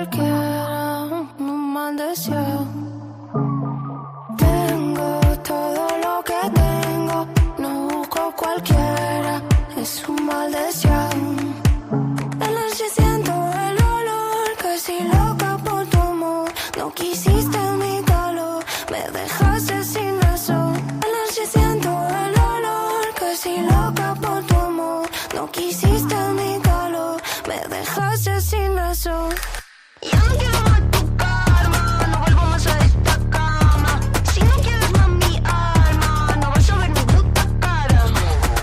cualquiera, un mal deseo. Tengo todo lo que tengo, no busco cualquiera, es un mal deseo. De noche siento el olor, casi loca por tu amor. No quisiste mi calor, me dejaste sin razón. De noche siento el olor, casi loca por tu amor. No quisiste mi calor, me dejaste sin razón. Ya no quiero más tu karma, no vuelvo más a esta cama. Si no quieres más mi alma, no vas a ver mi puta cara.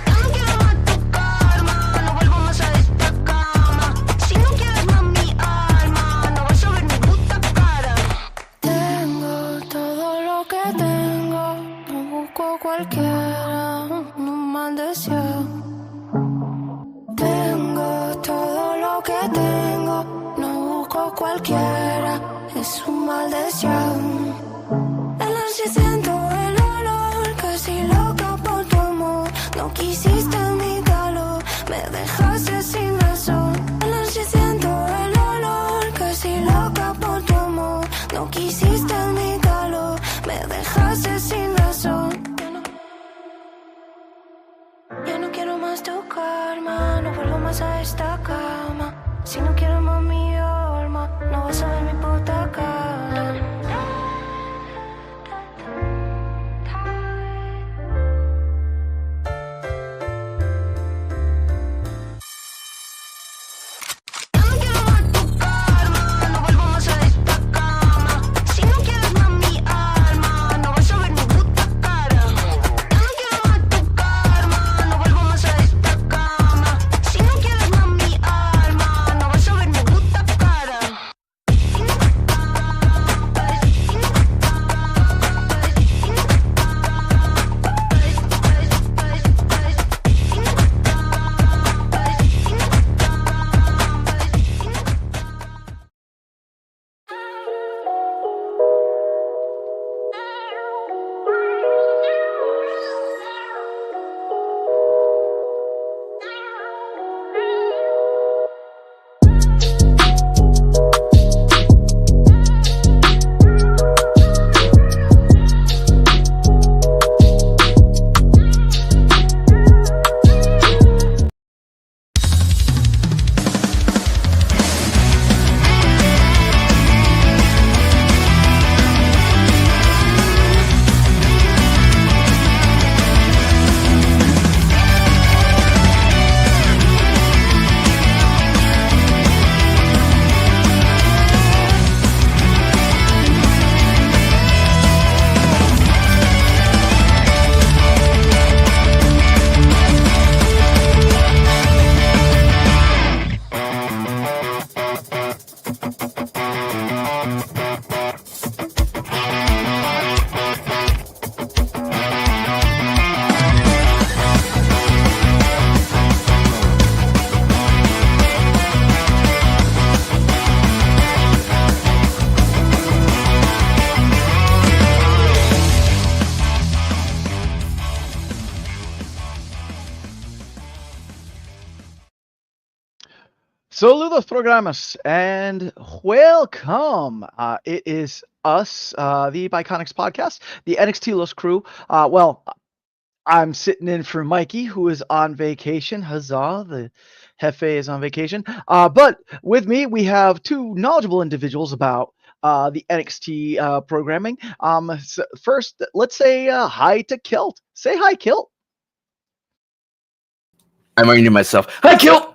Ya no quiero más tu karma, no vuelvo más a esta cama. Si no quieres más mi alma, no vas a ver mi puta cara. Tengo todo lo que tengo, no busco cualquiera, un mal deseo. Tengo todo lo que tengo, no busco cualquiera, es un mal deseo. De noche siento el olor, casi loca por tu amor. No quisiste mi calor, me dejaste sin razón. De noche siento el olor, casi loca por tu amor. No quisiste mi calor, me dejaste sin razón. Ya no quiero más tu karma, no vuelvo más a esta cama. Si no quiero más mi alma, no vas a ver mi puta cara. Ya no quiero más tu karma, no vuelvo más a esta cama. Si no quieres más mi alma, no vas a ver mi puta cara. Ya no quiero más tu karma, no vuelvo más a esta cama. Si no quieres más mi alma, no vas a ver mi puta cara. Saludos programas and welcome. It is us, the Biconics podcast, the NXT Los crew. I'm sitting in for Mikey, who is on vacation. Huzzah, the Hefe is on vacation. But with me, we have two knowledgeable individuals about the NXT programming. So first, let's say hi to Kilt. Say hi, Kilt. I'm muting myself. Hi, Kilt!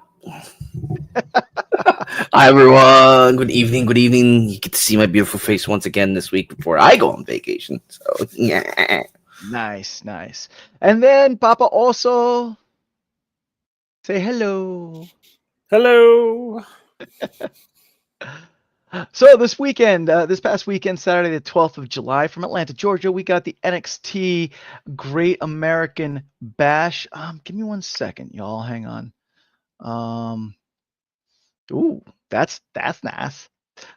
Hi, everyone. Good evening. Good evening. You get to see my beautiful face once again this week before I go on vacation. So, yeah. Nice, nice. And then Papa also say hello. Hello. So this weekend, this past weekend, Saturday the 12th of July, from Atlanta, Georgia, we got the NXT Great American Bash. Give me 1 second, y'all. Hang on. Ooh, that's nice.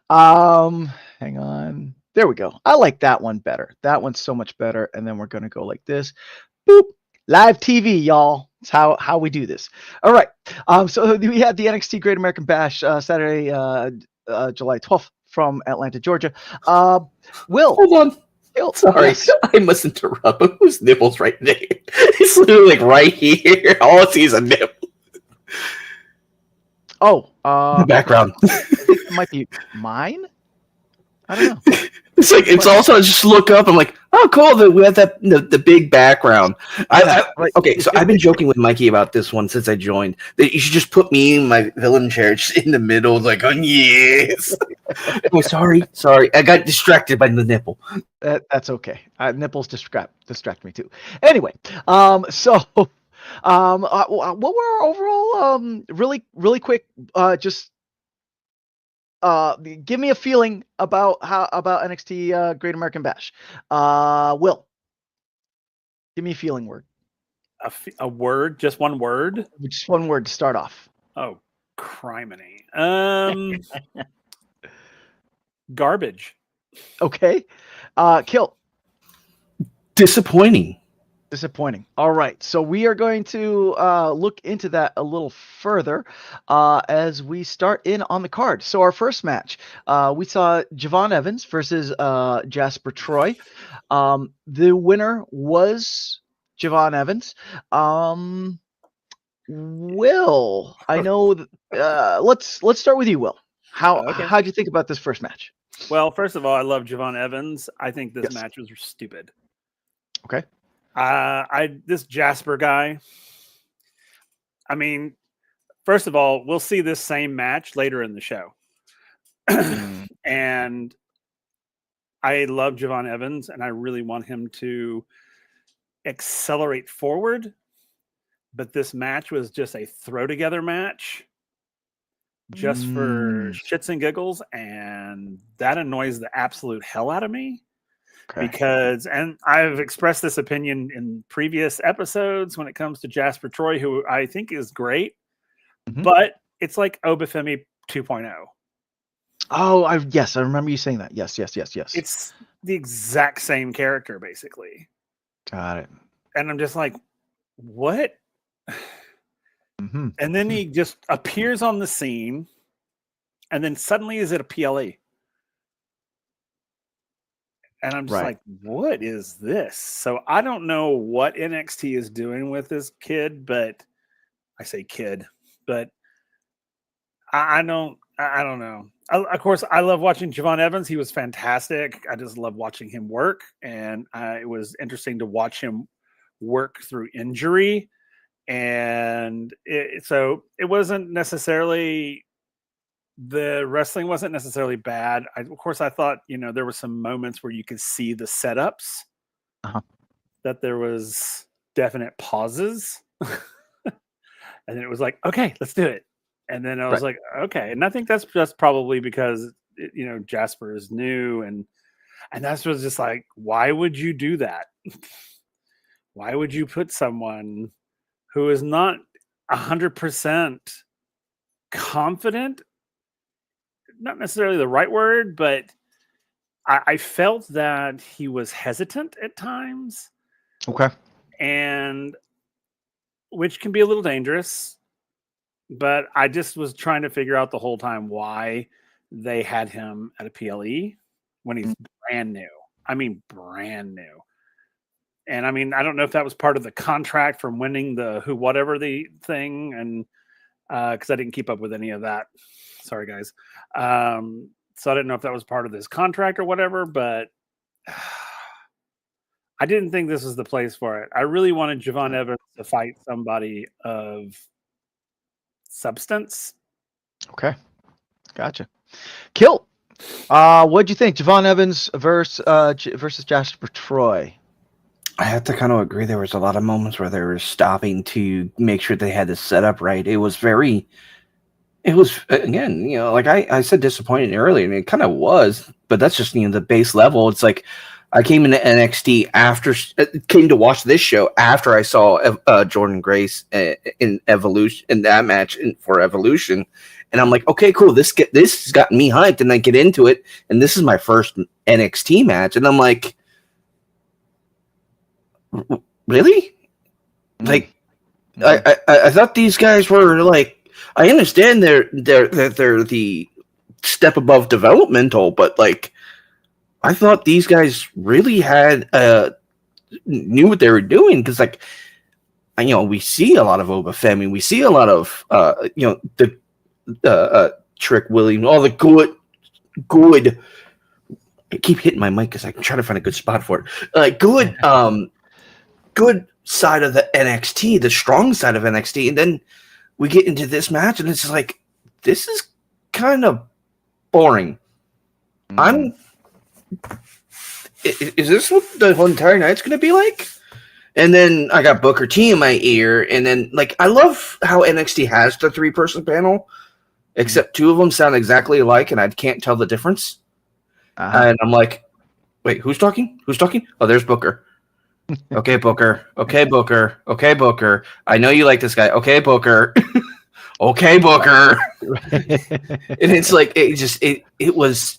Hang on. There we go. I like that one better. That one's so much better. And then we're gonna go like this. Boop. Live TV, y'all. That's how we do this. All right. So we had the NXT Great American Bash Saturday, July 12th from Atlanta, Georgia. Will, Hold on. Will, Sorry, yes. I must interrupt. But whose nipple's right there? It's literally like right here. All I see is a nipple. Oh, The background. I think it might be mine. I don't know. It's like it's also I just look up. I'm like, oh, cool. We have that the big background. Okay, so I've been joking with Mikey about this one since I joined. That you should just put me in my villain chair, just in the middle, like, oh yes. Oh, sorry. I got distracted by the nipple. That's okay. Nipples distract me too. Anyway, so what were our overall really quick just give me a feeling about NXT Great American Bash. Will, give me a feeling word. A word, just one word. Just one word to start off. Oh, criminy. Garbage. Okay. Kill. Disappointing. All right. So we are going to look into that a little further as we start in on the card. So our first match, we saw Javon Evans versus Jasper Troy. The winner was Javon Evans. Will, I know. Let's start with you, Will. How'd you think about this first match? Well, first of all, I love Javon Evans. I think this match was stupid. Okay. This Jasper guy. I mean, first of all, we'll see this same match later in the show. And I love Javon Evans, and I really want him to accelerate forward. But this match was just a throw together match just for shits and giggles. And that annoys the absolute hell out of me. Okay. Because, and I've expressed this opinion in previous episodes when it comes to Jasper Troy, who I think is great, but it's like Obafemi 2.0. Oh, yes, I remember you saying that. Yes. It's the exact same character, basically. Got it. And I'm just like, what? And then he just appears on the scene, and then suddenly is at a PLE. And I'm just like, what is this? So I don't know what NXT is doing with this kid, but I say kid, but I don't know. Of course, I love watching Javon Evans. He was fantastic. I just love watching him work. And it was interesting to watch him work through injury. And so it wasn't necessarily, the wrestling wasn't necessarily bad. Of course, I thought, there were some moments where you could see the setups, that there was definite pauses. And then it was like, okay, let's do it. And then I was like, okay. And I think that's just probably because, Jasper is new. And that's was just like, why would you do that? Why would you put someone who is not 100% confident? Not necessarily the right word, but I felt that he was hesitant at times. Okay. And which can be a little dangerous, but I just was trying to figure out the whole time why they had him at a PLE when he's brand new. I mean, brand new. And I mean, I don't know if that was part of the contract from winning the whatever the thing. And because I didn't keep up with any of that. Sorry, guys. So I didn't know if that was part of this contract or whatever, but I didn't think this was the place for it. I really wanted Javon Evans to fight somebody of substance. Okay. Gotcha. Kill. What'd you think? Javon Evans versus Jasper Troy. I have to kind of agree. There was a lot of moments where they were stopping to make sure they had the setup right. It was again, like I said, disappointing earlier, and it kind of was, but that's just, the base level. It's like I came into NXT came to watch this show after I saw Jordan Grace in Evolution, in that match for Evolution. And I'm like, okay, cool. This has gotten me hyped, and I get into it. And this is my first NXT match. And I'm like, really? Like, I thought these guys were like, I understand they're the step above developmental, but like I thought these guys really had knew what they were doing, because like we see a lot of Obafemi, we see a lot of the Trick Williams, all the good. I keep hitting my mic because I'm trying to find a good spot for it. Good side of the NXT, the strong side of NXT, and then we get into this match, and it's just like, this is kind of boring. Is this what the whole entire night's going to be like? And then I got Booker T in my ear, and then like I love how NXT has the 3-person panel, except 2 of them sound exactly alike, and I can't tell the difference. And I'm like, wait, who's talking? Who's talking? Oh, there's Booker. Okay, Booker. Okay, Booker. Okay, Booker. I know you like this guy. Okay, Booker. Okay, Booker. And it's like it was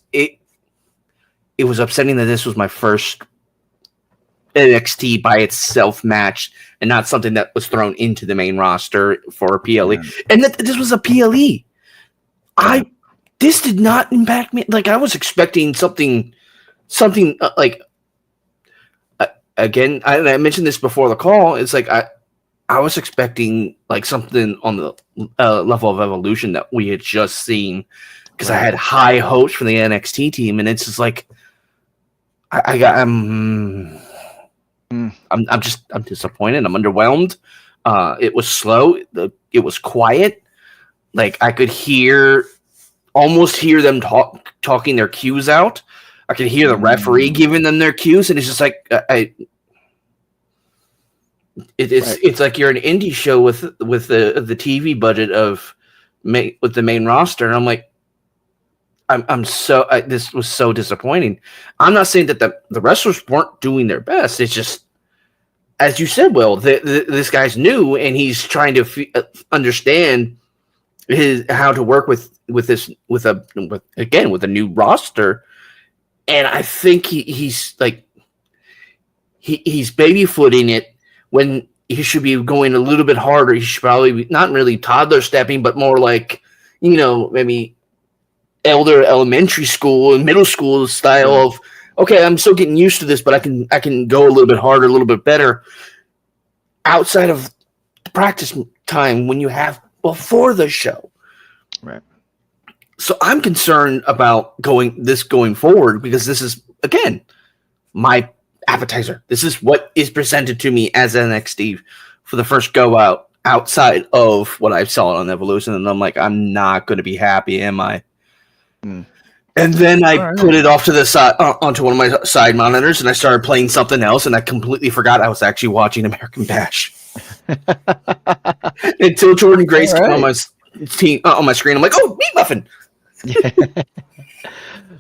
upsetting that this was my first NXT by itself match and not something that was thrown into the main roster for a PLE. Yeah. And that this was a PLE. This did not impact me. Like I was expecting something like. Again, I mentioned this before the call. It's like I was expecting like something on the level of Evolution that we had just seen, because I had high hopes for the NXT team, and it's just like I'm disappointed. I'm underwhelmed. It was slow. It was quiet. Like I could almost hear them talking their cues out. I could hear the referee giving them their cues, and it's just like it's like you're an indie show with the TV budget with the main roster, and I'm like, this was so disappointing. I'm not saying that the wrestlers weren't doing their best. It's just, as you said, Will, this guy's new, and he's trying to understand how to work with a new roster. And I think he's baby-footing it when he should be going a little bit harder. He should probably be not really toddler stepping, but more like, maybe elder elementary school and middle school style of, okay, I'm still getting used to this, but I can go a little bit harder, a little bit better outside of the practice time when you have before the show. Right. So I'm concerned about going forward, because this is, again, my appetizer. This is what is presented to me as NXT for the first go out outside of what I saw on Evolution. And I'm like, I'm not going to be happy, am I? And then I put it off to the side, onto one of my side monitors, and I started playing something else, and I completely forgot I was actually watching American Bash. Until Jordan Grace came on my screen. I'm like, oh, Meat Muffin!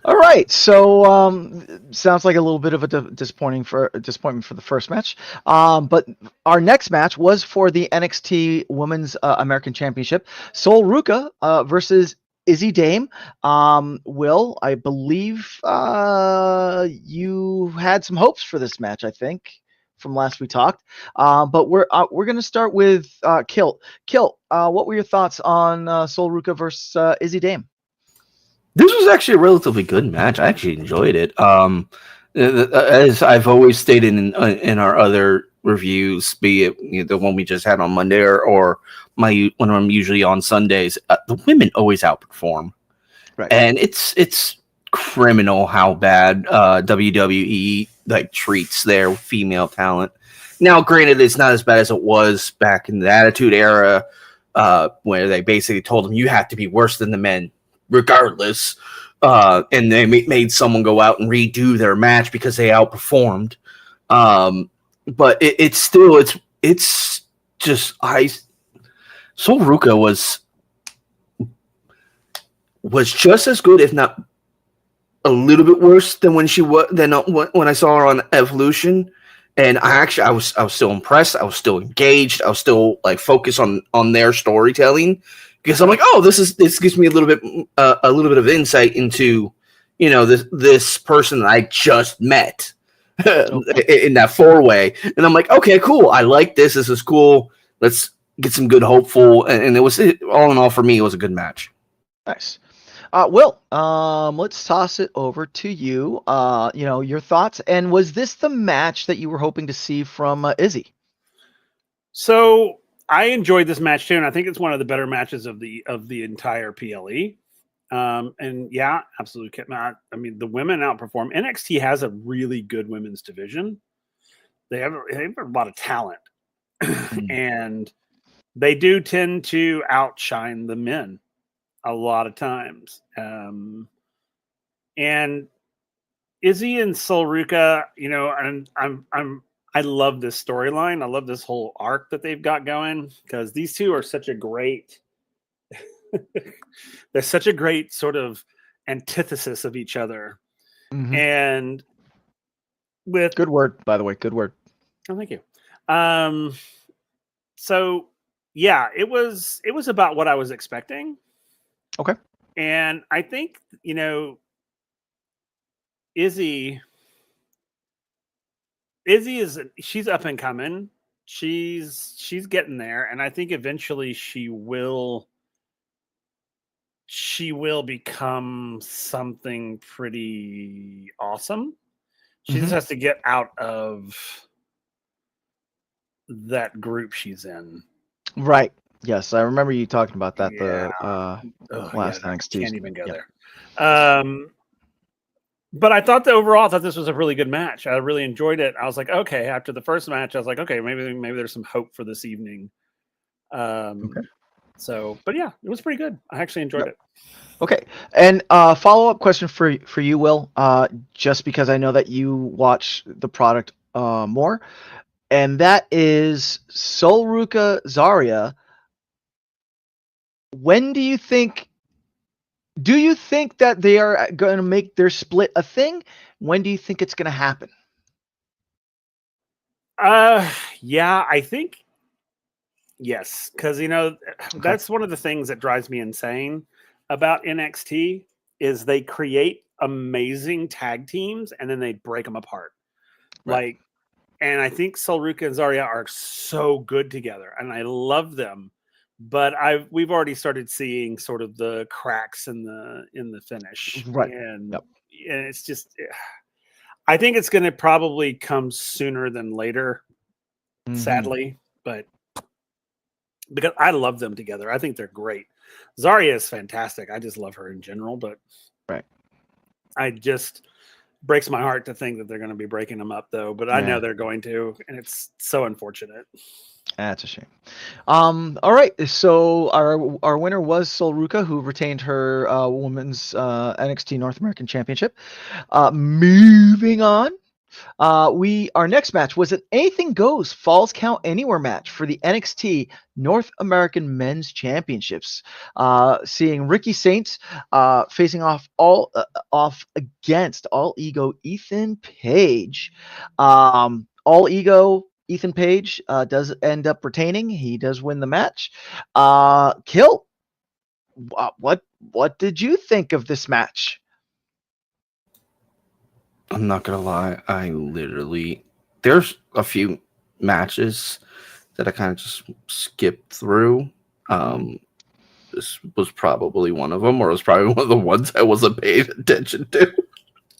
All right, so sounds like a little bit of a disappointment for the first match. But our next match was for the NXT Women's American Championship. Sol Ruca versus Izzy Dame. Will, I believe you had some hopes for this match, I think, from last we talked. But we're going to start with Kilt. Kilt, what were your thoughts on Sol Ruca versus Izzy Dame? This was actually a relatively good match. I actually enjoyed it. As I've always stated in our other reviews, be it the one we just had on Monday or when I'm usually on Sundays, the women always outperform. Right. And it's criminal how bad WWE treats their female talent. Now, granted, it's not as bad as it was back in the Attitude Era, where they basically told them you have to be worse than the men regardless, and they made someone go out and redo their match because they outperformed. But it's still just Sol Ruca was just as good, if not a little bit worse than when I saw her on Evolution. And I was still impressed. I was still engaged. I was still focused on their storytelling. Because I'm like, oh, this gives me a little bit of insight into, this person that I just met in that 4-way, and I'm like, okay, cool, I like this. This is cool. Let's get some good hopeful, and it was all in all for me. It was a good match. Nice. Will, let's toss it over to you. Your thoughts. And was this the match that you were hoping to see from Izzy? So I enjoyed this match too, and I think it's one of the better matches of the entire PLE. And yeah, absolutely. I mean, the women outperform. NXT has a really good women's division. They have a lot of talent, and they do tend to outshine the men a lot of times. And Izzy and Sulruka, and I love this storyline. I love this whole arc that they've got going because these two are such a great. They're such a great sort of antithesis of each other, and with good word, by the way, good word. Oh, thank you. So yeah, it was about what I was expecting. Okay, and I think Izzy she's up and coming. She's getting there, and I think eventually she will become something pretty awesome. She just has to get out of that group she's in. Right. Yes, I remember you talking about that. Yeah. Last NXT. Can't even go there. But I thought this was a really good match. I really enjoyed it. I was like, okay. After the first match, I was like, okay, maybe there's some hope for this evening. So, but yeah, it was pretty good. I actually enjoyed it. Okay. And follow-up question for you, Will, just because I know that you watch the product more, and that is Sulruka Zarya. When do you think that they are going to make their split a thing? When do you think it's going to happen? Yeah, I think yes, because that's one of the things that drives me insane about NXT is they create amazing tag teams and then they break them apart. Right. And I think Sulruka and Zarya are so good together, and I love them. But we've already started seeing sort of the cracks in the finish, right? And it's just, I think it's going to probably come sooner than later, sadly. But because I love them together, I think they're great. Zarya is fantastic. I just love her in general, but I just breaks my heart to think that they're going to be breaking them up, though. But I know they're going to, and it's so unfortunate. That's a shame. All right. So our winner was Sulruka, who retained her women's NXT North American Championship. Moving on. Our next match was an Anything Goes Falls Count Anywhere match for the NXT North American Men's Championships. Seeing Ricky Saints facing off against All Ego Ethan Page. All Ego Ethan Page does end up retaining. He does win the match. Kill. What did you think of this match? I'm not gonna lie. There's a few matches that I kind of just skipped through. This was probably one of them, or it was probably one of the ones I wasn't paying attention to.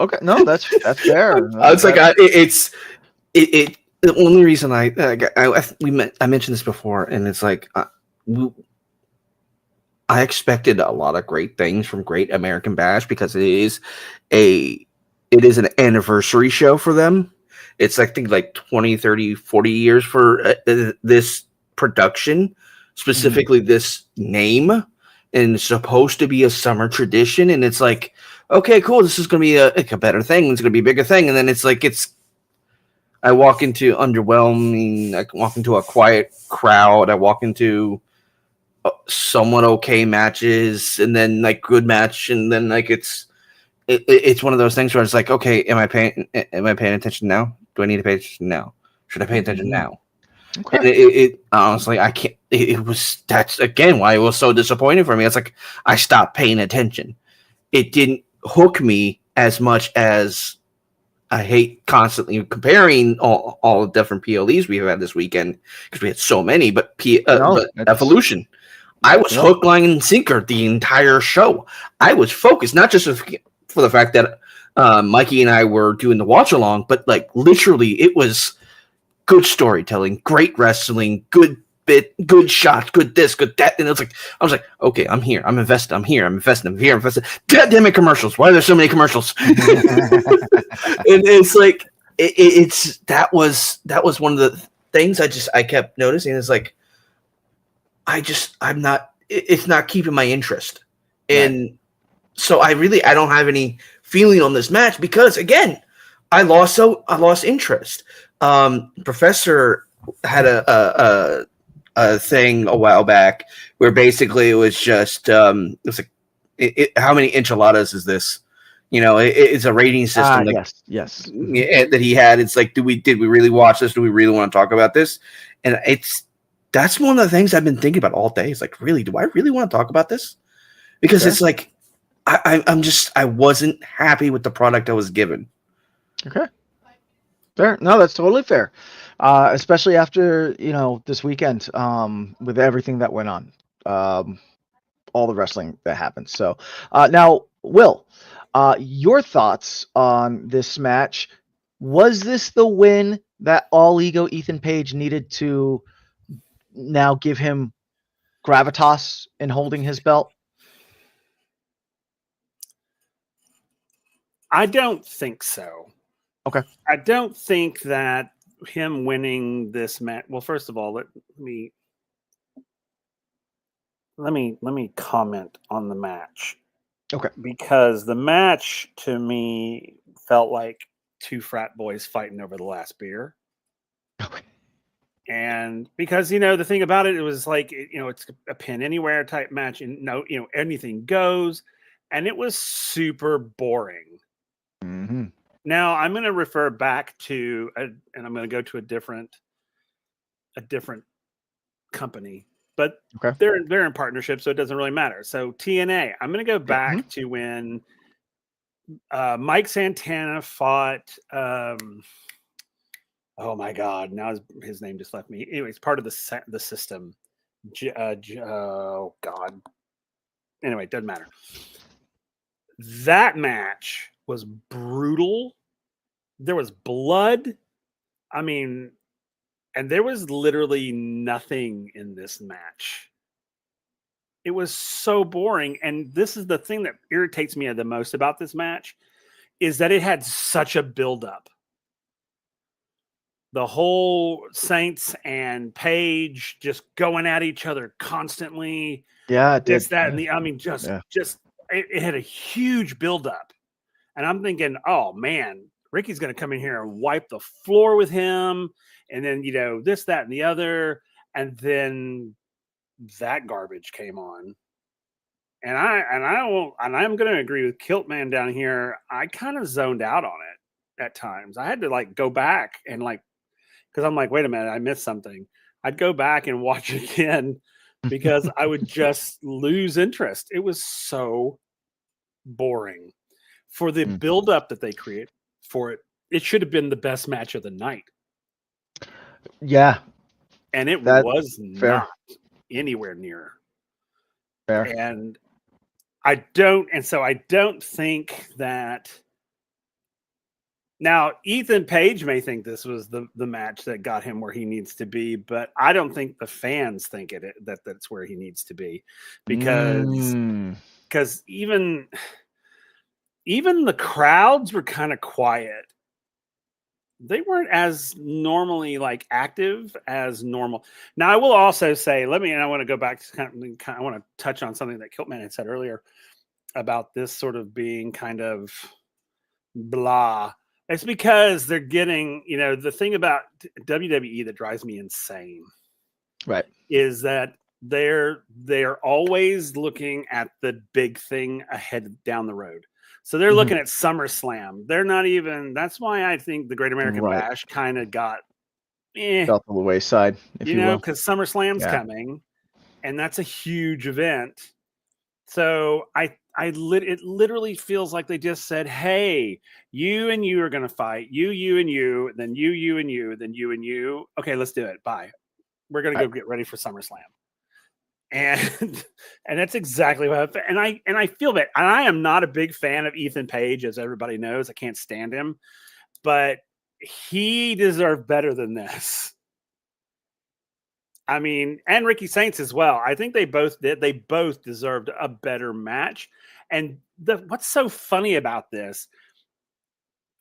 Okay, no, that's fair. The only reason I mentioned this before, and it's like I expected a lot of great things from Great American Bash because it is an anniversary show for them. It's I think like 20, 30, 40 years for this production, specifically this name, and it's supposed to be a summer tradition. And it's like, okay, cool. This is going to be a better thing. It's going to be a bigger thing. And then it's like, I walk into underwhelming. I walk into a quiet crowd. I walk into somewhat okay matches, and then like good match, and then like it's one of those things where it's like, okay, am I paying attention now? Do I need to pay attention now? Should I pay attention now? Okay. And it honestly, I can't. That's again why it was so disappointing for me. It's like I stopped paying attention. It didn't hook me as much as. I hate constantly comparing all the different PLEs we've had this weekend because we had so many, but Evolution. I was hook, line, and sinker the entire show. I was focused, not just for the fact that Mikey and I were doing the watch along, but like literally, it was good storytelling, great wrestling, good bit, good shots, good this, good that. And it was like, I was like, okay, I'm here. I'm invested. I'm here. I'm invested. I'm here. I'm invested. God damn it, commercials. Why are there so many commercials? And it's like, that was one of the things I kept noticing. Is like, it's not keeping my interest. And so I don't have any feeling on this match because again, I lost interest. Professor had a thing a while back where basically it was just it was like, how many enchiladas is this? You know, it's a rating system. Yes. That he had. It's like, did we really watch this? Do we really want to talk about this? And that's one of the things I've been thinking about all day. It's like, really, do I really want to talk about this? Because it's like, I wasn't happy with the product I was given. Okay. Fair. No, that's totally fair. Especially after, this weekend, with everything that went on, all the wrestling that happened. So, now, Will, your thoughts on this match? Was this the win that All Ego Ethan Page needed to now give him gravitas in holding his belt? I don't think so. Okay. I don't think that him winning this match. Well, first of all, let me comment on the match. Okay. Because the match to me felt like two frat boys fighting over the last beer. Okay. And because, the thing about it was like, it's a pin anywhere type match and anything goes. And it was super boring. Mm-hmm. Now I'm going to refer back to, and I'm going to go to a different company, but Okay. they're in partnership, so it doesn't really matter. So TNA, I'm going to go back to when Mike Santana fought. Oh my God! Now his name just left me. Anyways, part of the system. Oh God. Anyway, it doesn't matter. That match was brutal. There was blood. I mean, and there was literally nothing in this match. It was so boring. And this is the thing that irritates me the most about this match is that it had such a buildup. The whole Saints and Page just going at each other constantly. Yeah, it did. It had a huge buildup. And I'm thinking, oh man, Ricky's going to come in here and wipe the floor with him. And then, this, that, and the other. And then that garbage came on. And I'm going to agree with Kiltman down here. I kind of zoned out on it at times. I had to go back and because I'm like, wait a minute, I missed something. I'd go back and watch it again because I would just lose interest. It was so boring. For the buildup that they create for it, it should have been the best match of the night. Yeah. And it was fair. not anywhere near. Fair. And I don't think that. Now, Ethan Page may think this was the match that got him where he needs to be, but I don't think the fans think that's where he needs to be because even the crowds were kind of quiet. They weren't as normally active as normal. Now, I will also say, and I want to go back to I want to touch on something that Kiltman had said earlier about this sort of being kind of blah. It's because they're getting, the thing about WWE that drives me insane, right, is that they're always looking at the big thing ahead down the road. So they're looking at SummerSlam. They're not even. That's why I think the Great American Bash kind of got fell to the wayside, if you will, because SummerSlam's coming, and that's a huge event. So it literally feels like they just said, "Hey, you and you are going to fight. You and you, then you and you, then you and you. Okay, let's do it. Bye. We're going to go get ready for SummerSlam." And and that's exactly what and I feel that. And I am not a big fan of Ethan Page, as everybody knows. I can't stand him, but he deserved better than this. I mean, and Ricky Saints as well. I think they both did. They both deserved a better match. And what's so funny about this,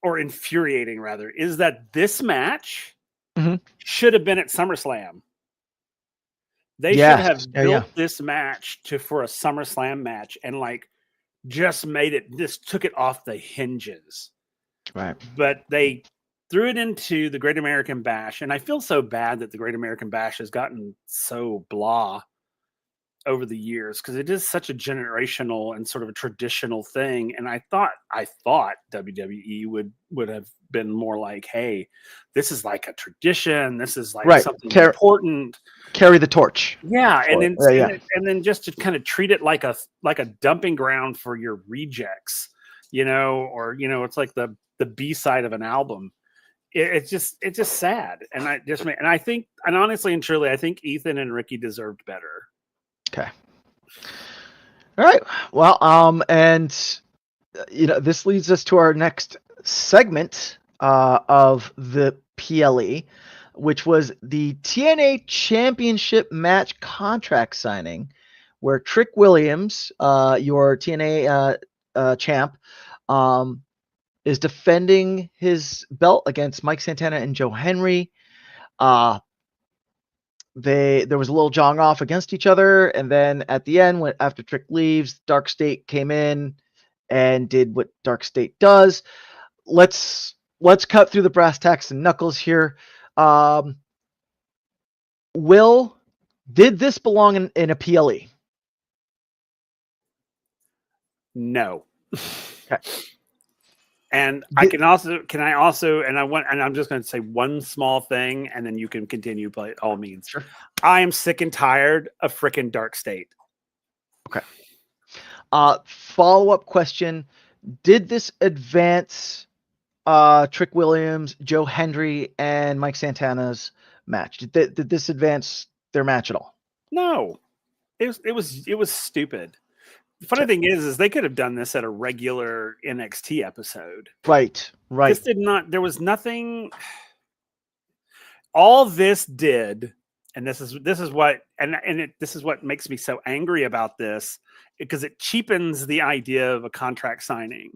or infuriating rather, is that this match should have been at SummerSlam. They should have built this match for a SummerSlam match and like just made it, just took it off the hinges. Right. But they threw it into the Great American Bash. And I feel so bad that the Great American Bash has gotten so blah over the years, because it is such a generational and sort of a traditional thing. And I thought WWE would have been more like, hey, this is like a tradition. This is like something important. Carry the torch. Yeah. And then just to kind of treat it like a dumping ground for your rejects, or, it's like the B-side of an album. It's just sad. And I think, and honestly and truly, I think Ethan and Ricky deserved better. Okay. All right. Well, and this leads us to our next segment of the PLE, which was the TNA Championship match contract signing, where Trick Williams, your TNA champ, is defending his belt against Mike Santana and Joe Henry. There was a little jawing off against each other, and then at the end, after Trick leaves, Dark State came in and did what Dark State does. Let's cut through the brass tacks and knuckles here. Will, did this belong in a PLE? No. Okay. And I'm just going to say one small thing, and then you can continue by all means. Sure. I am sick and tired of frickin' Dark State. Okay. Follow-up question. Did this advance Trick Williams, Joe Hendry, and Mike Santana's match? Did this advance their match at all? No. It was stupid. The funny thing is they could have done this at a regular NXT episode. Right. This did not. There was nothing. All this did, and this is what this is what makes me so angry about this, because it cheapens the idea of a contract signing.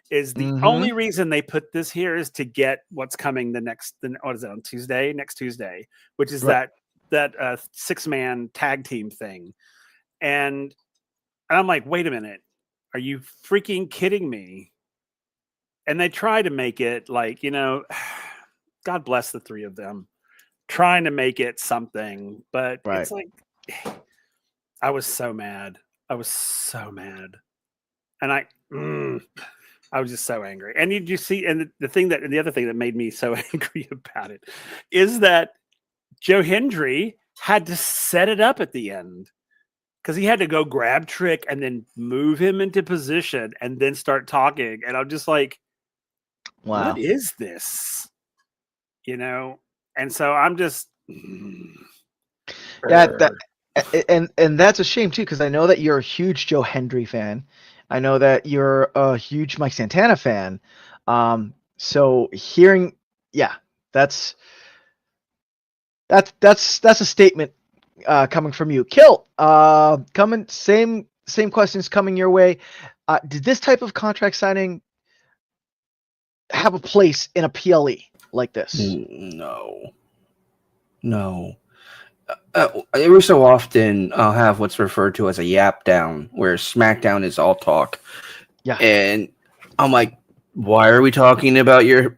Is the only reason they put this here is to get what's coming what is it, on Tuesday? Next Tuesday, which is that 6-man tag team thing, and I'm like, wait a minute, are you freaking kidding me? And they try to make it like, God bless the three of them, trying to make it something, but it's like, I was so mad. And I was just so angry. And you see, and the other thing that made me so angry about it is that Joe Hendry had to set it up at the end, because he had to go grab Trick and then move him into position and then start talking. And I'm just like, wow, what is this? And so I'm just, and that's a shame too, because I know that you're a huge Joe Hendry fan. I know that you're a huge Mike Santana fan. So hearing, that's a statement coming from you. Kill, coming, same questions coming your way. Did this type of contract signing have a place in a PLE like this? No. Every so often I'll have what's referred to as a yap down, where SmackDown is all talk. Yeah. And I'm like, why are we talking about your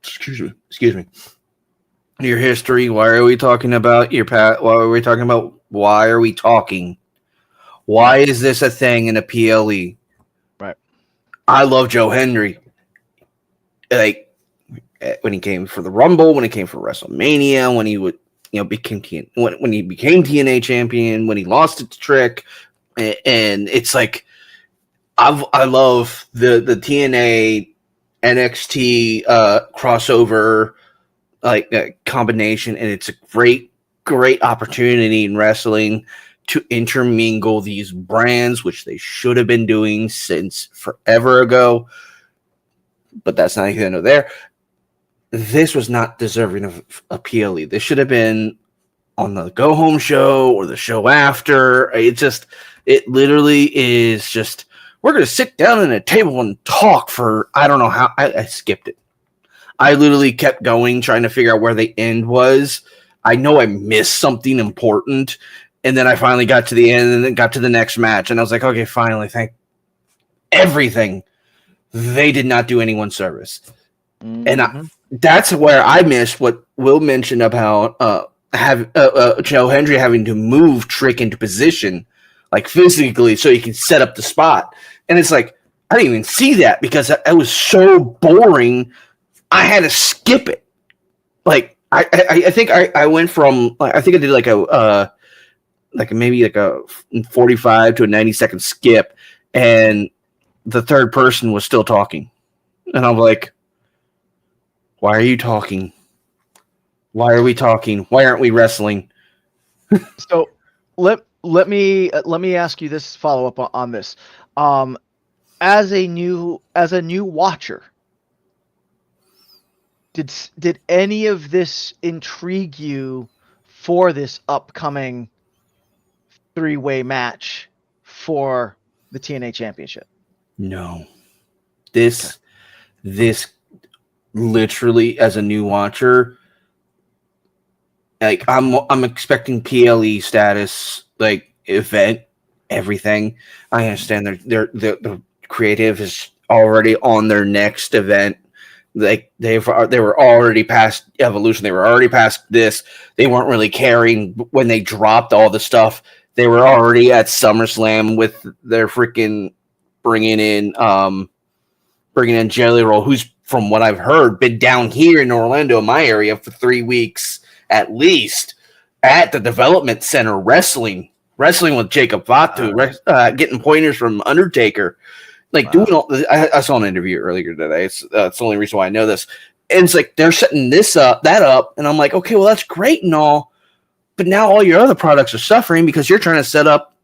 excuse me. Your history? Why are we talking about your past? Why are we talking? Why is this a thing in a PLE? Right. I love Joe Hendry. Like, when he came for the Rumble, when he came for WrestleMania, when he would, became TNA champion, when he lost it to Trick, and it's like, I love the TNA NXT crossover combination, and it's a great opportunity in wrestling to intermingle these brands, which they should have been doing since forever ago. But that's not either nor there. This was not deserving of a PLE. This should have been on the go home show or the show after. It literally is just, we're going to sit down at a table and talk for, I don't know how. I skipped it. I literally kept going, trying to figure out where the end was. I know I missed something important. And then I finally got to the end and then got to the next match. And I was like, okay, finally, thank everything. They did not do anyone service. Mm-hmm. And that's where I missed what Will mentioned about Joe Hendry having to move Trick into position, like physically, so he can set up the spot. And it's like, I didn't even see that because it was so boring. I had to skip it. Like, I think I went from, I think I did like a 45 to a 90-second skip, and the third person was still talking. And I'm like, why are you talking? Why are we talking? Why aren't we wrestling? So let me ask you this follow-up on this. As a new watcher, did any of this intrigue you for this upcoming 3-way match for the TNA Championship? No. This literally, as a new watcher, like I'm expecting PLE status, like event, everything. I understand the creative is already on their next event. Like they were already past Evolution. They were already past this. They weren't really caring when they dropped all the stuff. They were already at SummerSlam with their freaking bringing in Jelly Roll, who's, from what I've heard, been down here in Orlando, in my area, for 3 weeks at least at the development center wrestling with Jacob Fatu, getting pointers from Undertaker. Like, doing all. I saw an interview earlier today. It's the only reason why I know this. And it's like they're setting that up, and I'm like, okay, well, that's great and all, but now all your other products are suffering because you're trying to set up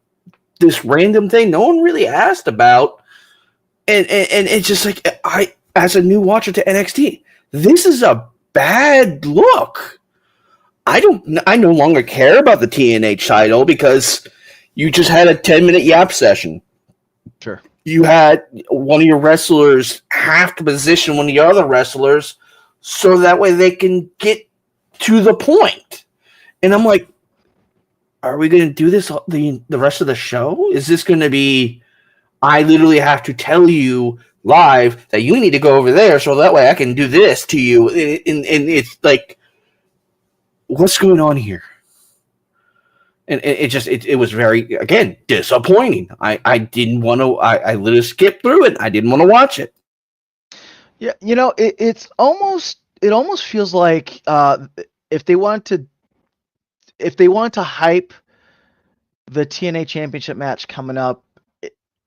this random thing no one really asked about, and it's just like, I, as a new watcher to NXT, this is a bad look. I no longer care about the TNA title because you just had a 10-minute yap session. Sure. You had one of your wrestlers have to position one of your other wrestlers so that way they can get to the point. And I'm like, are we going to do this the rest of the show? Is this going to be, I literally have to tell you live that you need to go over there so that way I can do this to you? And it's like, what's going on here? And it was very, again, disappointing. I didn't want to. I literally skipped through it. I didn't want to watch it. Yeah, it almost feels like if they wanted to hype the TNA Championship match coming up,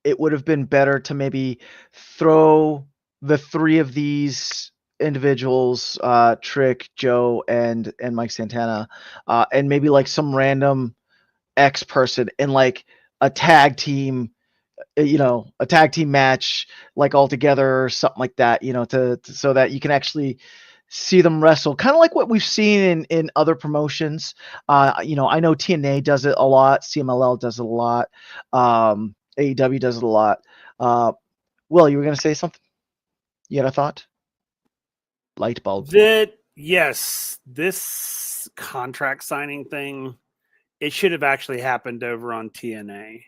it would have been better to maybe throw the 3 of these individuals, Trick, Joe, and Mike Santana, and maybe like some random X person in like a tag team match, like all together or something like that, to so that you can actually see them wrestle, kind of like what we've seen in other promotions. I know TNA does it a lot, CMLL does it a lot, AEW does it a lot. Will, you were gonna say something? You had a thought? Light bulb. Yes, this contract signing thing, it should have actually happened over on TNA.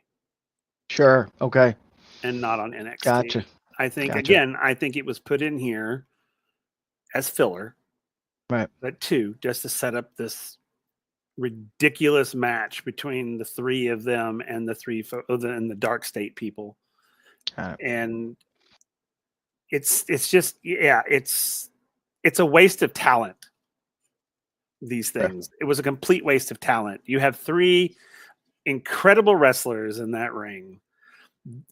Sure. Okay. And not on NXT. Gotcha. I think, again, it was put in here as filler. Right. But 2, just to set up this ridiculous match between the 3 of them and the Dark State people. And it's just, it's a waste of talent. These things. It was a complete waste of talent. You have 3 incredible wrestlers in that ring.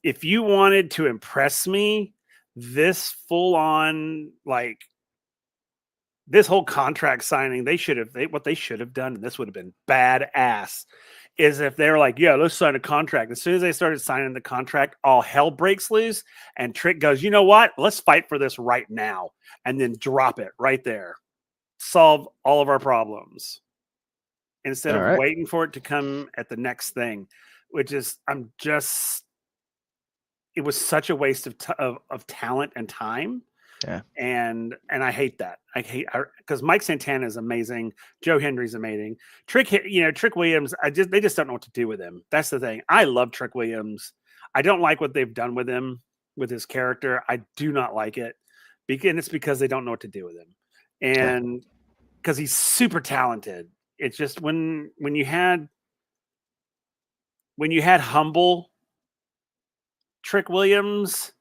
If you wanted to impress me, this full-on, like, this whole contract signing, what they should have done, and this would have been badass, is if they were like, yeah, let's sign a contract. As soon as they started signing the contract, all hell breaks loose. And Trick goes, you know what? Let's fight for this right now. And then drop it right there. Solve all of our problems. Instead of waiting for it to come at the next thing, which is, it was such a waste of talent and time. Yeah. And I hate that. Because Mike Santana is amazing. Joe Hendry's amazing. Trick Williams, they just don't know what to do with him. That's the thing. I love Trick Williams. I don't like what they've done with him, with his character. I do not like it. And it's because they don't know what to do with him. And because he's super talented. It's just when you had humble Trick Williams,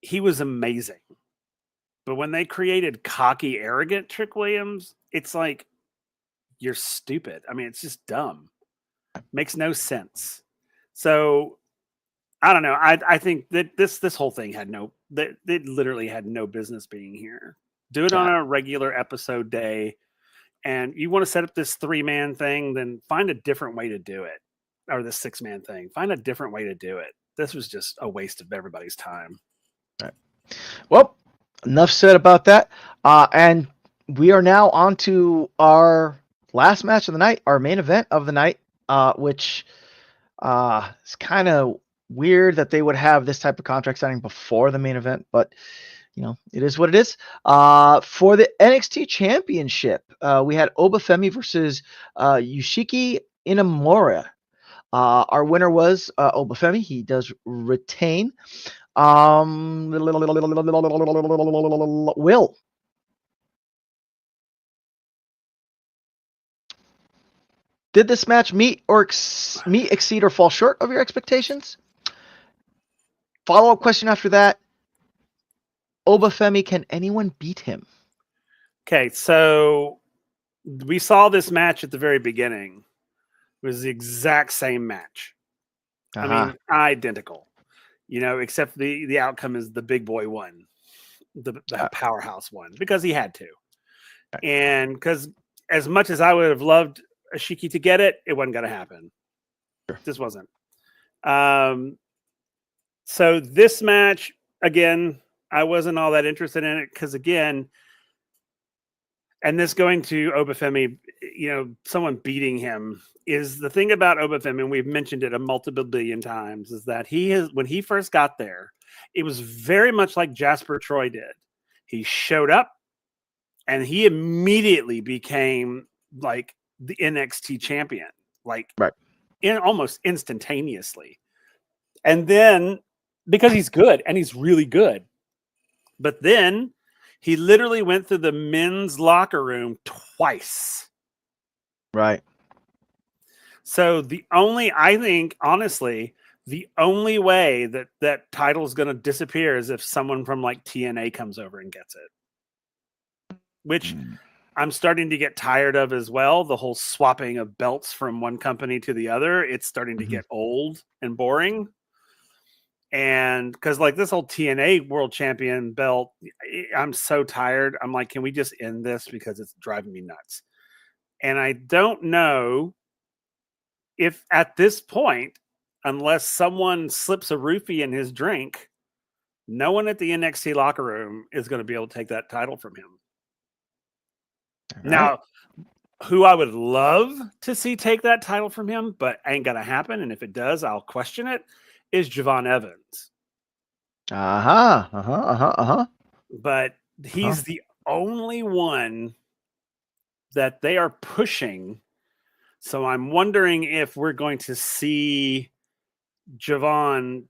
he was amazing. But when they created cocky, arrogant Trick Williams, it's like, you're stupid. I mean, it's just dumb. Makes no sense. So I don't know. I think that this whole thing it literally had no business being here. Do it on a regular episode day. And you want to set up this 3-man thing, then find a different way to do it. Or the 6-man thing. Find a different way to do it. This was just a waste of everybody's time. All right. Well, enough said about that. And we are now on to our last match of the night, our main event of the night, which is kind of weird that they would have this type of contract signing before the main event, but it is what it is. For the NXT Championship, we had Obafemi versus Yoshiki Inamura. Our winner was Obafemi. He does retain. Will. Did this match meet, exceed, or fall short of your expectations? Follow-up question after that. Obafemi, can anyone beat him? Okay, so we saw this match at the very beginning. It was the exact same match. I mean, identical. Except the outcome is the big boy won, the powerhouse won, because he had to. And because as much as I would have loved Ashiki to get it, it wasn't going to happen. Sure. This wasn't. So this match, again, I wasn't all that interested in it because, again, and this going to Obafemi, someone beating him is the thing about Obafemi, and we've mentioned it a multiple billion times, is that when he first got there, it was very much like Jasper Troy did. He showed up and he immediately became like the NXT champion, almost instantaneously. And then because he's good and he's really good, but then he literally went through the men's locker room twice. Right. So I think, honestly, the only way that title is going to disappear is if someone from like TNA comes over and gets it. Which I'm starting to get tired of as well. The whole swapping of belts from one company to the other. It's starting to get old and boring. And because like this whole TNA world champion belt, I'm so tired. I'm like, can we just end this because it's driving me nuts? And I don't know if at this point, unless someone slips a roofie in his drink, no one at the NXT locker room is going to be able to take that title from him. Right. Now, who I would love to see take that title from him, but ain't going to happen. And if it does, I'll question it, is Javon Evans. But he's the only one that they are pushing. So I'm wondering if we're going to see Javon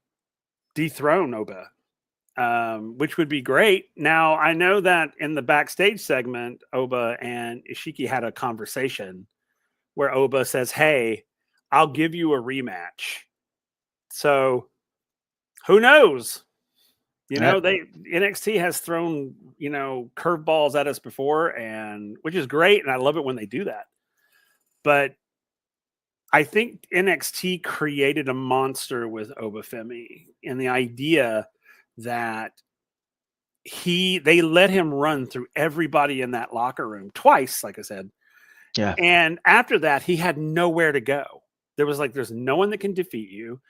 dethrone Oba, which would be great. Now, I know that in the backstage segment, Oba and Ishiki had a conversation where Oba says, hey, I'll give you a rematch. So who knows? NXT has thrown, curveballs at us before, and which is great. And I love it when they do that. But I think NXT created a monster with Obafemi, and the idea that they let him run through everybody in that locker room twice, like I said. Yeah. And after that, he had nowhere to go. there's no one that can defeat you.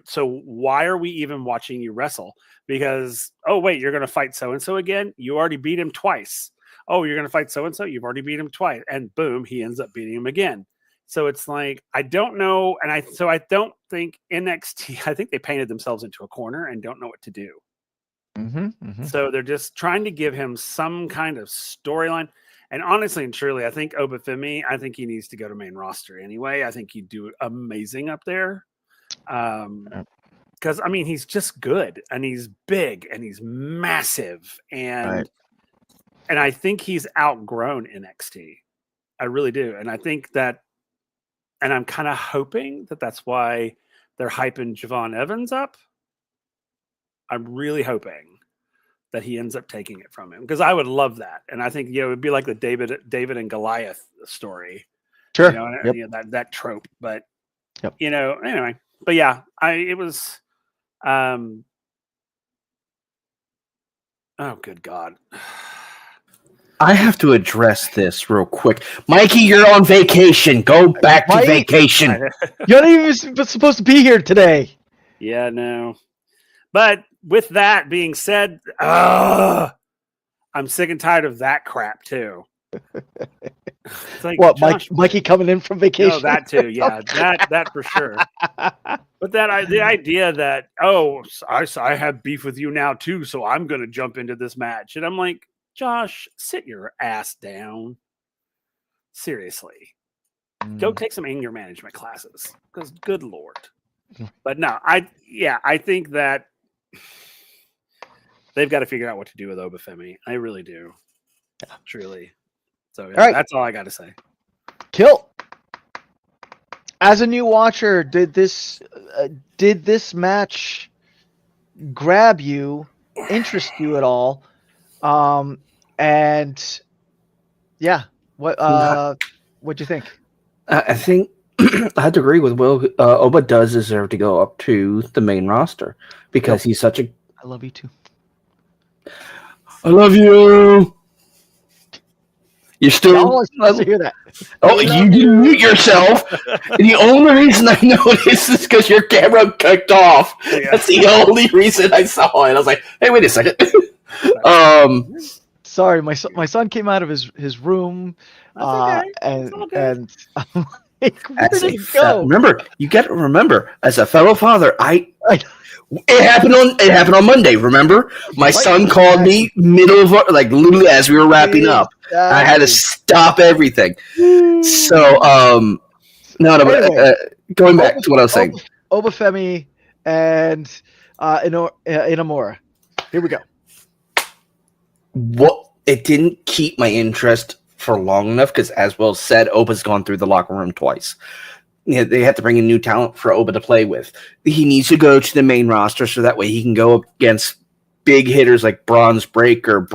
So why are we even watching you wrestle? Because, oh wait, you're going to fight so and so again. You already beat him twice. Oh, you're going to fight so and so. You've already beat him twice, and boom, he ends up beating him again. So it's like, I don't know, and I don't think NXT. I think they painted themselves into a corner and don't know what to do. So they're just trying to give him some kind of storyline. And honestly and truly, I think Obafemi, I think he needs to go to main roster anyway. I think he'd do amazing up there. Because, I mean, he's just good, and he's big, and he's massive. And I think he's outgrown NXT. I really do. And I think that, and I'm kind of hoping that that's why they're hyping Javon Evans up. I'm really hoping that he ends up taking it from him, because I would love that. And I think, it would be like the David and Goliath story. Sure. That trope. But, anyway. But yeah, it was, oh, good God. I have to address this real quick. Mikey, you're on vacation. Go back to vacation. You're not even supposed to be here today. Yeah, no. But with that being said, I'm sick and tired of that crap too. It's like, what, Mikey coming in from vacation? No, that too. Yeah, that for sure. But the idea that, I have beef with you now too, so I'm going to jump into this match, and I'm like, Josh, sit your ass down. Seriously. Go take some anger management classes, because good Lord. But no, I think that they've got to figure out what to do with Obafemi. I really do. Yeah. Truly. So that's all I got to say. Kill. As a new watcher, did this match grab you, interest you at all? And yeah, what'd you think? I think I had to agree with Will. Oba does deserve to go up to the main roster because he's such a. I love you too. I love you. You're still. Let's hear that. Oh, you didn't mute yourself. The only reason I noticed is because your camera kicked off. Yeah. That's the only reason I saw it. I was like, hey, wait a second. Sorry, my son came out of his room. Okay. And I'm like, where did he go? Remember, you got to remember, as a fellow father, it happened on Monday. Remember, my son called me middle of literally as we were wrapping up. I had to stop everything. So going back to what I was saying, Obafemi and Inamura. Here we go. What it didn't keep my interest for long enough because, as Will said, Oba's gone through the locker room twice. They have to bring in new talent for Oba to play with. He needs to go to the main roster so that way he can go up against big hitters like Braun's Breaker,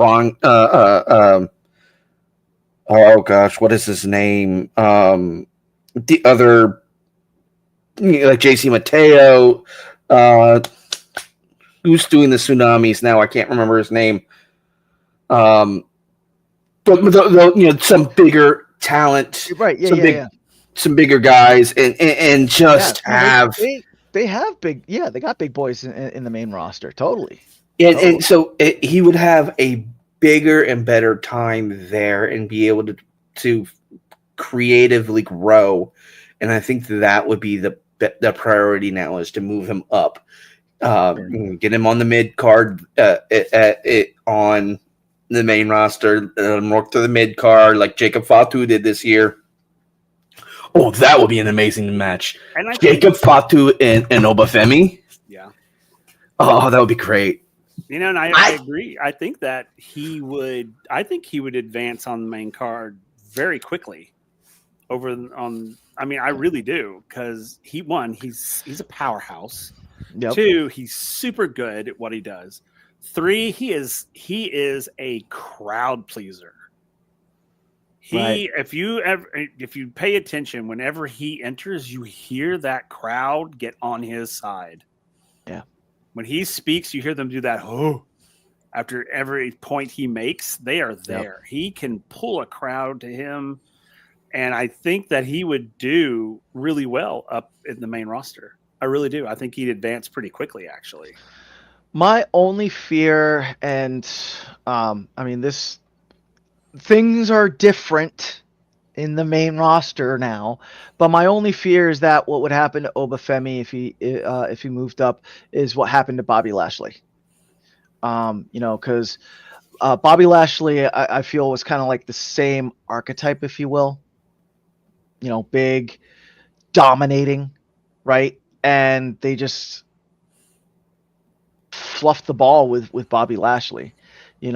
oh gosh, what is his name? The other, like JC Mateo, who's doing the Tsunamis now? I can't remember his name. But some bigger talent, right? Yeah, some bigger guys, and just have they have big, they got big boys in the main roster, totally. And so he would have a bigger and better time there and be able to creatively grow. And I think that would be the priority now is to move him up, get him on the mid card, on the main roster, work through the mid card like Jacob Fatu did this year. Oh, that would be an amazing match. And Jacob Fatu and Obafemi. Yeah. Oh, that would be great. And I agree. I think that he would advance on the main card very quickly I really do, because he's a powerhouse. Yep. 2, he's super good at what he does. 3, he is a crowd pleaser. If you pay attention, whenever he enters, you hear that crowd get on his side. Yeah. When he speaks, you hear them do that. Oh, after every point he makes, they are there. Yep. He can pull a crowd to him, And I think that he would do really well up in the main roster. I really do. I think he'd advance pretty quickly, actually. My only fear, and things are different in the main roster now, but my only fear is that what would happen to Obafemi if he moved up is what happened to Bobby Lashley. Because Bobby Lashley, I feel, was kind of like the same archetype, if you will. Big, dominating, right? And they just fluffed the ball with Bobby Lashley. They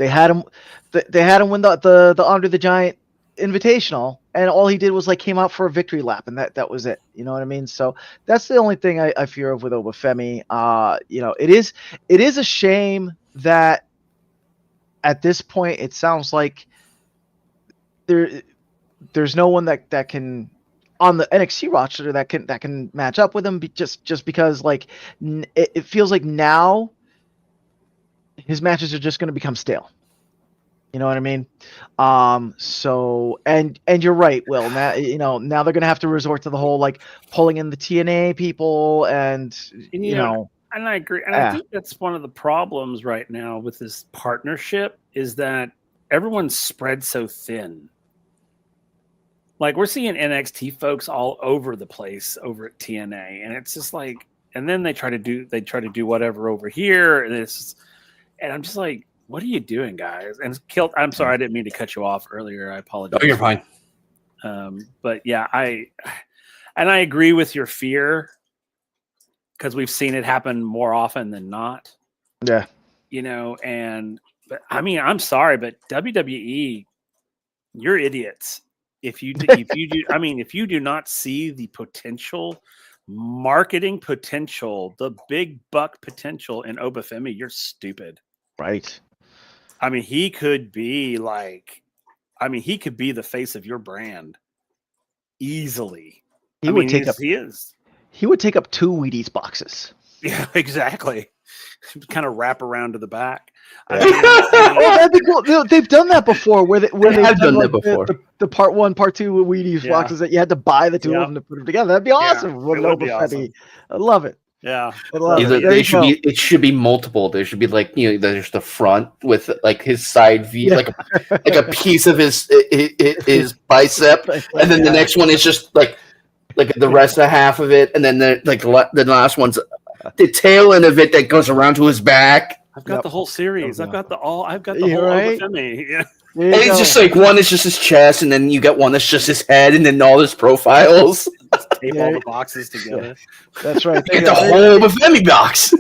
had him win the Andre the Giant Invitational, and all he did was came out for a victory lap, and that was it. You know what I mean? So that's the only thing I fear of with Obafemi. It is a shame that at this point it sounds like there's no one that can on the NXT roster that can match up with him, just because it feels like now his matches are just going to become stale. You know what I mean? So and you're right, Will. Now they're going to have to resort to the whole pulling in the TNA people, and and I agree. And I think that's one of the problems right now with this partnership is that everyone's spread so thin. We're seeing NXT folks all over the place over at TNA, and it's just and then they try to do whatever over here, and I'm just like, what are you doing, guys? And I'm sorry, I didn't mean to cut you off earlier. I apologize. Oh, you're fine. But yeah, I agree with your fear because we've seen it happen more often than not. Yeah. But I'm sorry, but WWE, you're idiots. If you do not see the potential, marketing potential, the big buck potential in Obafemi, you're stupid. Right. He could be he could be the face of your brand easily. He would take up 2 Wheaties boxes. Yeah, exactly. Kind of wrap around to the back. That'd be cool. They've done that before. Where they've done that before. The part 1, part 2 Wheaties boxes that you had to buy the two of them to put them together. That'd be awesome. It would be awesome. I love it. Yeah, it should be multiple. There should be there's the front with his side view, like a piece of his bicep, and then the next one is just like the rest of half of it, and then the last one's the tail end of it that goes around to his back. I've got the whole series. I've got the whole Obafemi. Yeah. And it's just one is just his chest, and then you get one that's just his head, and then all his profiles. Tape all the boxes together. Yeah. That's right. Get the whole Obafemi box.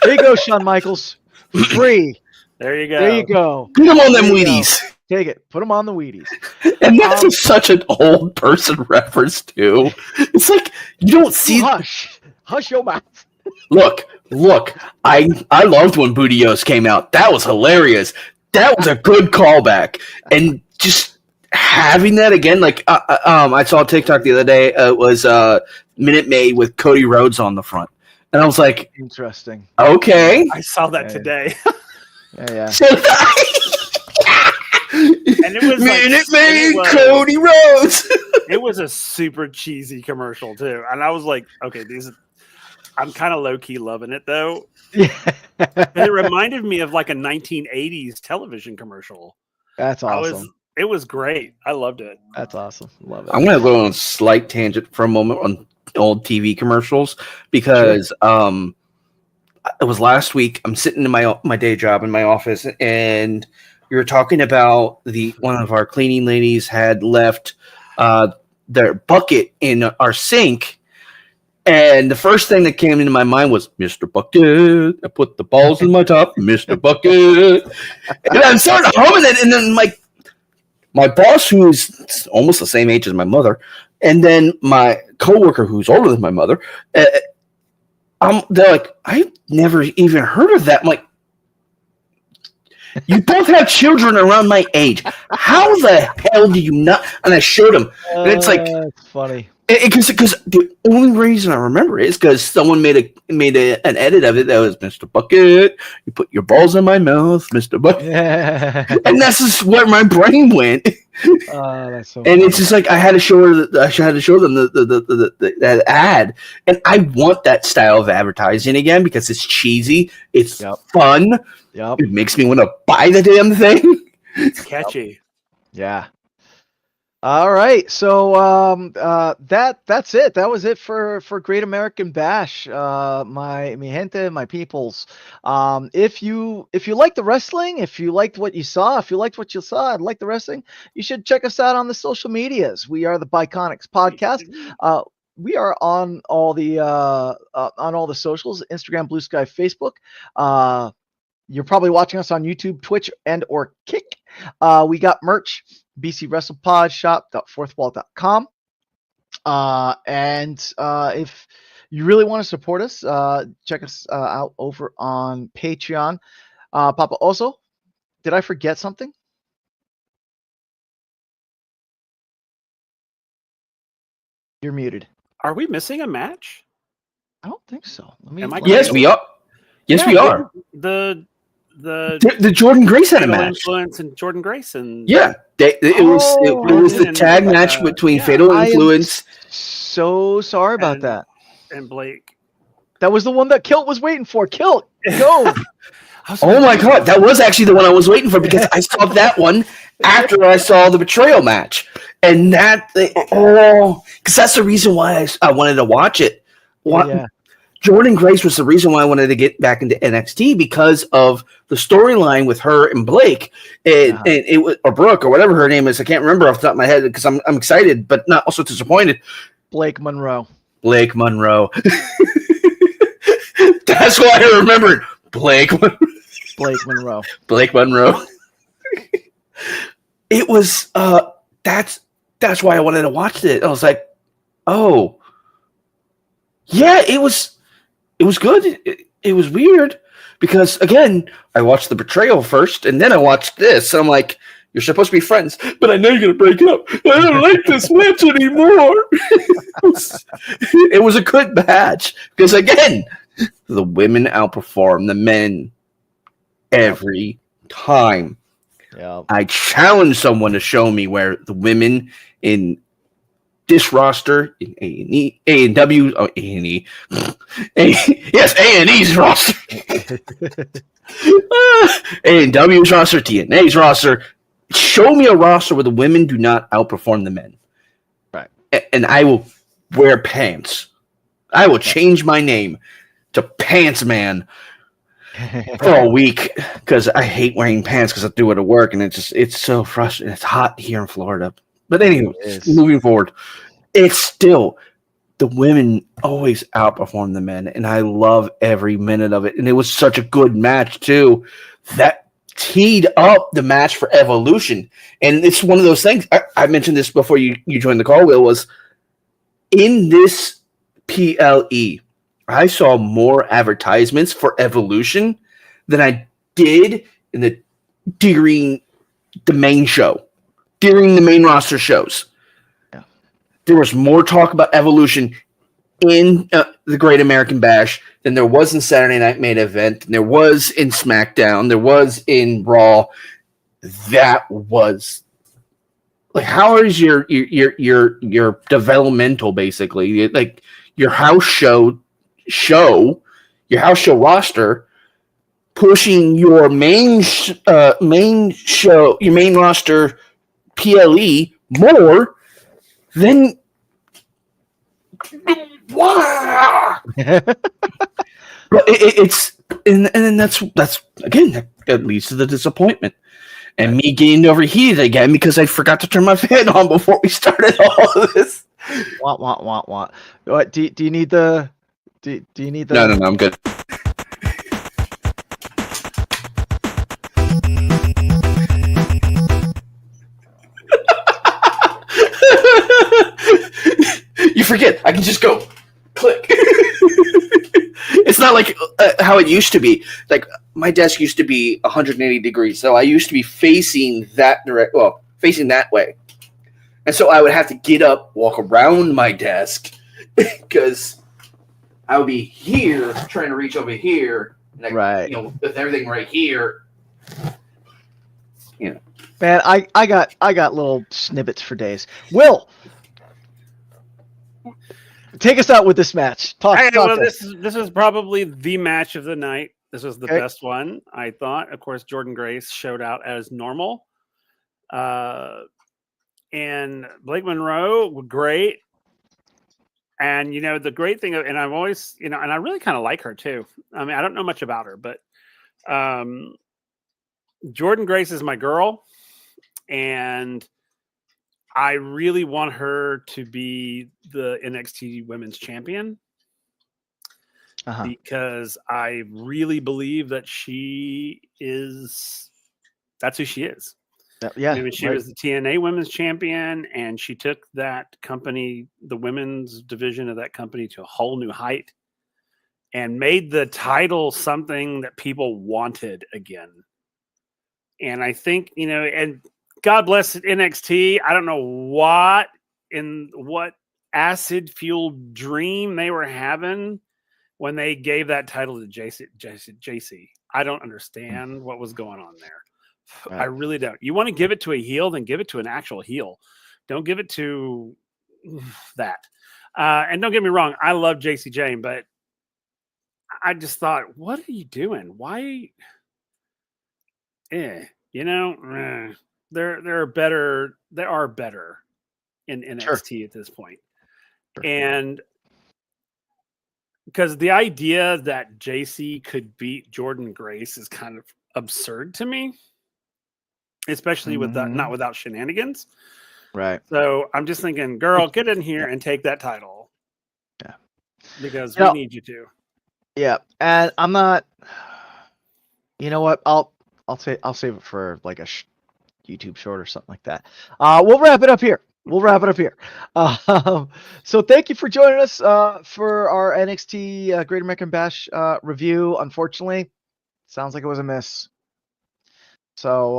There you go, Shawn Michaels. Free. There you go. There you go. Put them on them Wheaties. Take it. Put them on the Wheaties. And that's such an old person reference too. It's you don't see. Hush your mouth. Look. I loved when Bootios came out. That was hilarious. That was a good callback, and just having that again. I saw a TikTok the other day. It was Minute Maid with Cody Rhodes on the front, and I was like, interesting. Okay, I saw that today. Yeah. And it was Minute Maid, Cody Rhodes. It was a super cheesy commercial too, and I was like, okay, I'm kind of low key loving it though. Yeah. It reminded me of a 1980s television commercial. That's awesome. It was great. I loved it. That's awesome. Love it. I'm going to go on a slight tangent for a moment on old TV commercials because it was last week. I'm sitting in my day job in my office, and we were talking about one of our cleaning ladies had left their bucket in our sink. And the first thing that came into my mind was Mr. Bucket. I put the balls in my top, Mr. Bucket. And I started humming it. And then my boss, who's almost the same age as my mother, and then my coworker, who's older than my mother, they're like, I've never even heard of that. I'm like, you both have children around my age. How the hell do you not? And I showed them. And it's That's funny. Because the only reason I remember it is because someone made an edit of it that was Mr. Bucket. You put your balls in my mouth, Mr. Bucket, and that's just where my brain went. That's so. And funny. It's just like I had to show them that ad, and I want that style of advertising again because it's cheesy, it's fun, it makes me want to buy the damn thing. It's catchy. Yeah. All right, so that's it. That was it for Great American Bash. Mi gente, my peoples. If you like the wrestling, if you liked what you saw, and like the wrestling, you should check us out on the social medias. We are the Biconics Podcast. We are on all the socials: Instagram, Blue Sky, Facebook. You're probably watching us on YouTube, Twitch, and or Kick. We got merch. BC WrestlePod shop.fourthwall.com. And if you really want to support us, check us out over on Patreon. Papa, also, did I forget something? You're muted. Are we missing a match? I don't think so. Yes, we are. Yes, we are. The Jordan Grace had a match. Influence and Jordan Grace and it was the tag match between Fatal Influence. So sorry about that. And Blake. That was the one that Kilt was waiting for. Kilt, go. Oh my God, that was actually the one I was waiting for because I saw that one after I saw the Betrayal match, and because that's the reason why I wanted to watch it. Jordan Grace was the reason why I wanted to get back into NXT because of the storyline with her and Blake, and it was, or Brooke or whatever her name is. I can't remember off the top of my head because I'm excited but not also disappointed. Blake Monroe. That's why I remembered Blake Monroe. It was that's why I wanted to watch it. I was like, oh yeah, it was good. It was weird because, again, I watched the Betrayal first, and then I watched this. And I'm like, you're supposed to be friends, but I know you're going to break up. I don't like this match anymore. It was a good match because, again, the women outperform the men every time. Yeah. I challenge someone to show me where the women in this roster in A&E, A&W, oh, A&E. Yes, A&E's roster. A&W's roster, TNA's roster. Show me a roster where the women do not outperform the men. Right. And I will wear pants. I will change my name to Pants Man for a week because I hate wearing pants because I do it at work and it's so frustrating. It's hot here in Florida. But anyway, moving forward, it's still the women always outperform the men, and I love every minute of it. And it was such a good match too that teed up the match for Evolution. And it's one of those things. I mentioned this before you joined the call, Will, was in this PLE, I saw more advertisements for Evolution than I did during the main show. During the main roster shows. Yeah. There was more talk about Evolution in the Great American Bash than there was in Saturday Night Main Event, than there was in SmackDown, there was in Raw. That was like, how is your developmental, basically, like your house show, your house show roster, pushing your main show, your main roster PLE more than wow. But it's and then that's again that leads to the disappointment and me getting overheated again because I forgot to turn my fan on before we started all of this. Want. What do you need the? Do you need the? No, I'm good. You forget. I can just go click. It's not like how it used to be. Like my desk used to be 180 degrees, so I used to be facing that facing that way. And so I would have to get up, walk around my desk, because I would be here trying to reach over here, and Right. with everything right here. Man, I got little snippets for days. Will, take us out with this match. Talk this is probably the match of the night. This was the best one, I thought. Of course, Jordan Grace showed out as normal. And Blake Monroe, great. And, the great thing, and I've always, and I really kind of like her too. I mean, I don't know much about her, but Jordan Grace is my girl. And I really want her to be the NXT Women's Champion. Because I really believe that that's who she is. Yeah. I mean, she was the TNA Women's Champion, and she took that company, the women's division of that company, to a whole new height and made the title something that people wanted again. And I think, and God bless NXT. I don't know what acid-fueled dream they were having when they gave that title to JC. I don't understand what was going on there. Right. I really don't. You want to give it to a heel, then give it to an actual heel. Don't give it to that. And don't get me wrong, I love JC Jane, but I just thought, what are you doing? Why? There are better in NXT at this point. Sure. And because the idea that JC could beat Jordan Grace is kind of absurd to me, especially with that, not without shenanigans. Right. So I'm just thinking, girl, get in here and take that title. Yeah. Because we need you to. Yeah. And I'm not, you know what? I'll save it for like a YouTube short or something like that. We'll wrap it up here. So thank you for joining us for our NXT Great American Bash review. Unfortunately, sounds like it was a miss. So,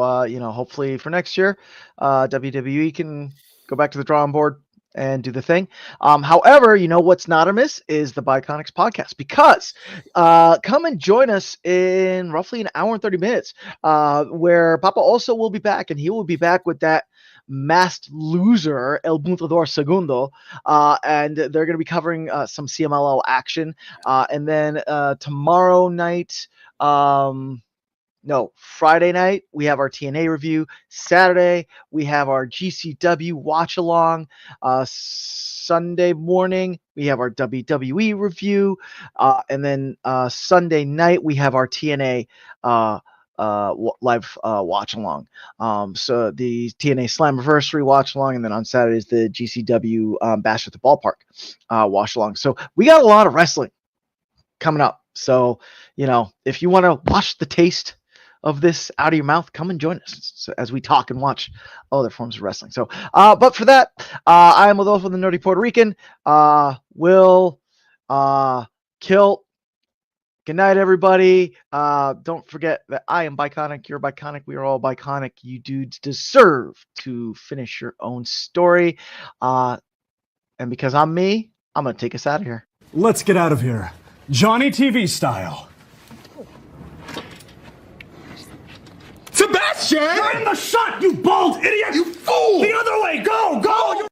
hopefully for next year, WWE can go back to the drawing board and do the thing. However, what's not a miss is the Biconics podcast, because come and join us in roughly an hour and 30 minutes, where Papa also will be back, and he will be back with that masked loser, El Buntador Segundo, and they're going to be covering some CMLL action. And then tomorrow night, Friday night, we have our TNA review. Saturday, we have our GCW watch along. Sunday morning, we have our WWE review. And then Sunday night, we have our TNA live watch along. So the TNA Slammiversary watch along, and then on Saturday is the GCW Bash at the Ballpark watch along. So we got a lot of wrestling coming up. So, if you want to wash the taste of this out of your mouth, come and join us as we talk and watch other forms of wrestling. So, but for that, I am Adolfo the Nerdy Puerto Rican. Will, Kilt. Good night, everybody. Don't forget that I am Biconic. You're Biconic. We are all Biconic. You dudes deserve to finish your own story. And because I'm me, I'm going to take us out of here. Let's get out of here. Johnny TV style. Sebastian! You're in the shot, you bald idiot! You fool! The other way! Go!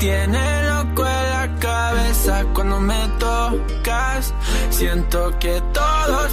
tiene loco en la cabeza cuando me tocas. Siento que todo